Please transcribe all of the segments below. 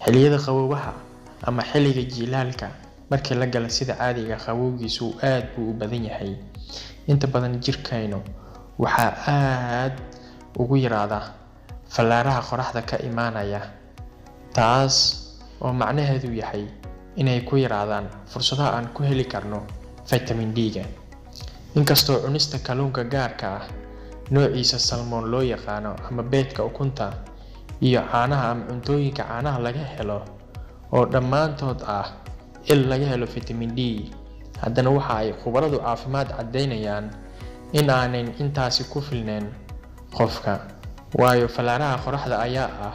xilliyada qaboobaha ama xilliga jiilaalka markii la galo sida caadiga qabowgiisu aad buu u badan yahay inta badan jirkaynu waxa aad ugu yaraada falaaraha qoraxda ka imaanaya taas oo macnaheedu yahay inay ku yaraadaan fursadaha aan ku heli karno vitamin D-ga inkastoo cunista kalluunka gaarka ah noociisa salmon loo yaqaano ama beedka ukunta iyo caanaha ama cuntooyinka caanaha laga helo oo dhammaantood ah il laga helo vitamin D haddana waxa ay khubaradu caafimaad cadeynayaan in aanay intaasi ku filneen qofka waayo falaaraha qoraxda ayaa ah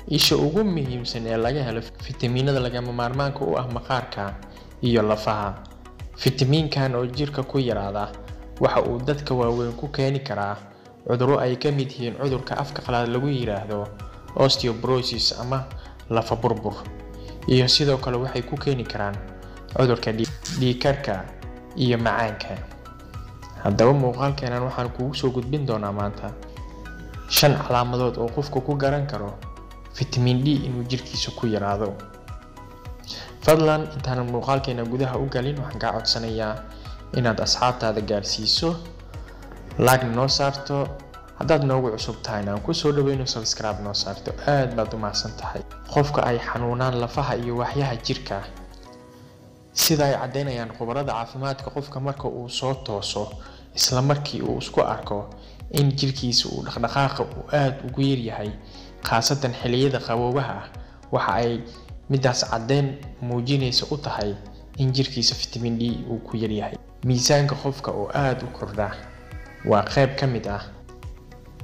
isha ugu muhiimsan ee laga helo fitamiinada lagama maarmaanka u ah maqaarka iyo lafaha fitamiinkan oo jirka ku yaraada waxa uu dadka waaweyn ku keeni karaa cudurro ay ka mid yihiin cudurka afka qalaad lagu yiraahdo osteoporosis ama lafa burbur iyo sidoo kale waxay ku keeni karaan cudurka dhiig karka iyo macaanka haddaba muuqaalkeenan waxaan kugu soo gudbin doonaa maanta 5 calaamadood oo qofku ku garan karo vitamin D inuu jirkiisa ku yaraado fadlan intaan muuqaalkeena gudaha u galin waxaan ka codsanayaa inaad asxaabtaada gaarsiiso like noo saarto haddaad noogu cusub tahayna aan ku soo dhaweyno subscribe noo saarto aad baad u mahadsan tahay qofka ay xanuunaan lafaha iyo waxyaha jirka sida ay cadeynayaan khubarada caafimaadka qofka marka uu soo tooso isla markii uu isku arko in jirkiisa uu dhaqdhaqaaqa uu aad ugu yar yahay khaasatan xilliyada qaboobaha waxa ay midaas cadeyn muujinaysa u tahay in jirkiisa vitamin D uu ku yar yahay miisaanka qofka oo aad u kordha waa qayb ka mid ah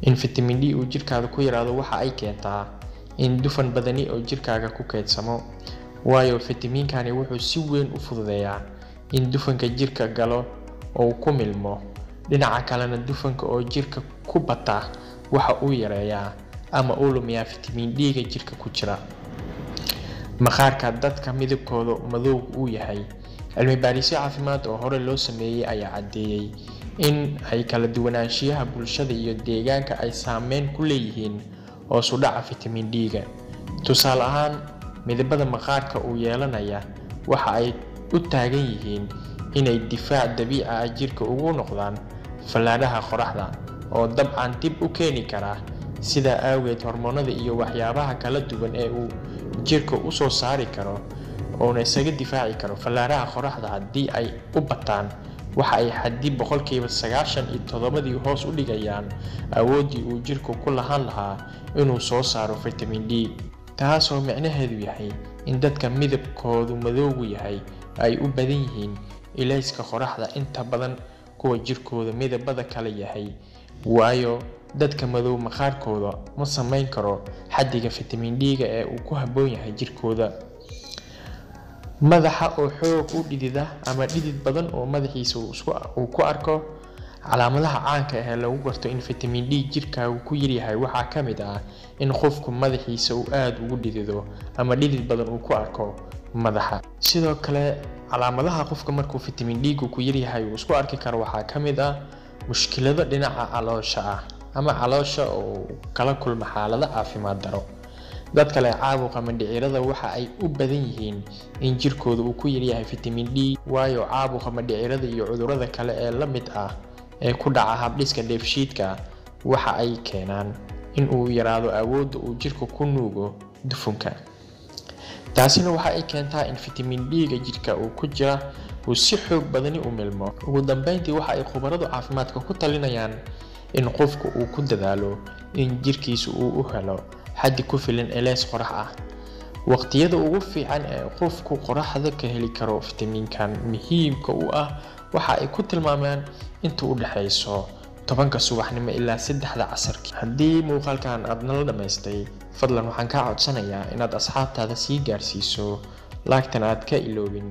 in vitamin D uu jirkaaga ku yaraado waxa ay keentaa in dufan badani oo jirkaaga ku keydsamo waayo fitamiinkani wuxuu si weyn u fududeeyaa in dufanka jirka galo oo ku milmo dhinaca kalena dufanka oo jirka ku bata waxa uu yareeyaa ama uu lumiyaa vitamin D-ga jirka ku jira maqaarka dadka midabkooda madow uu yahay cilmi baarisyo caafimaad oo hore loo sameeyay ayaa cadeeyay in ay kala duwanaanshiyaha bulshada iyo deegaanka ay saameyn ku leeyihiin oo sudhaca vitamin D-ga tusaale ahaan midabada maqaarka uu yeelanaya waxa ay u taagan yihiin inay difaac dabiici ah jirka ugu noqdaan falaaraha qoraxda oo dabcan dib u keeni kara sida awgeed hormoonada iyo waxyaabaha kala duwan ee uu jirka u soo saari karo oo isaga difaaci karo falaaraha qoraxda haddii ay u bataan waxa ay xaddi 97% hoos u dhigayaan awoodii uu jirku ku lahaan lahaa inuu soo saaro vitamin D taasoo macnaheedu yahay in dadka midabkoodu madowgu yahay ay u badan yihiin ilayska qoraxda inta badan kuwa jirkooda midabada kala yahay waayo dadka madow maqaarkooda ma sameyn karo xaddiga vitamin D-ga ee uu ku habboon yahay jirkooda madaxa oo xoog u dhidida ama dhidid badan oo madaxiisa uu ku arko calaamadaha caanka ah ee lagu garto in vitamin D jirkaagu ku yar yahay waxa ka mid ah in qofku madaxiisa uu aad ugu dhidido ama dhidid badan uu ku arko madaxa sidoo kale calaamadaha qofka markuu vitamin D-gu ku yar yahay uu isku arki karo waxa ka mid ah mushkilada dhinaca caloosha ah ama caloosha oo kala kulma xaalado caafimaad daro dadka leh caabuqa mindhicirada waxa ay u badan yihiin in jirkooda uu ku yar yahay vitamin D waayo caabuqa mindhicirada iyo cudurrada kale ee la mid ah ee ku dhaca habdhiska dheefshiidka waxa ay keenaan in uu yaraado awoodda uu jirku ku nuugo dufanka taasina waxa ay keentaa in vitamin D-ga jirka uu ku jira uu si xoog badani u milmo ugu dambeyntii waxa ay khubaradu caafimaadka ku talinayaan in qofku uu ku dadaalo in jirkiisa uu u helo xaddi ku filan ilays qorax ah waqtiyada ugu fiican ee qofku qoraxda ka heli karo fitamiinkan muhiimka u ah waxa ay ku tilmaamaan inta u dhaxayso 10 subaxnimo ilaa 3 casarkii haddii muuqaalkan aad nala dhamaystay fadlan waxaan ka codsanayaa inaad asxaabtaada sii gaarsiiso like-tan aad ka iloobin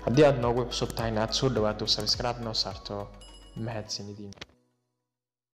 haddii aad noogu cusub tahay inaad soo dhawaato subscribe noo saarto mahadsanidin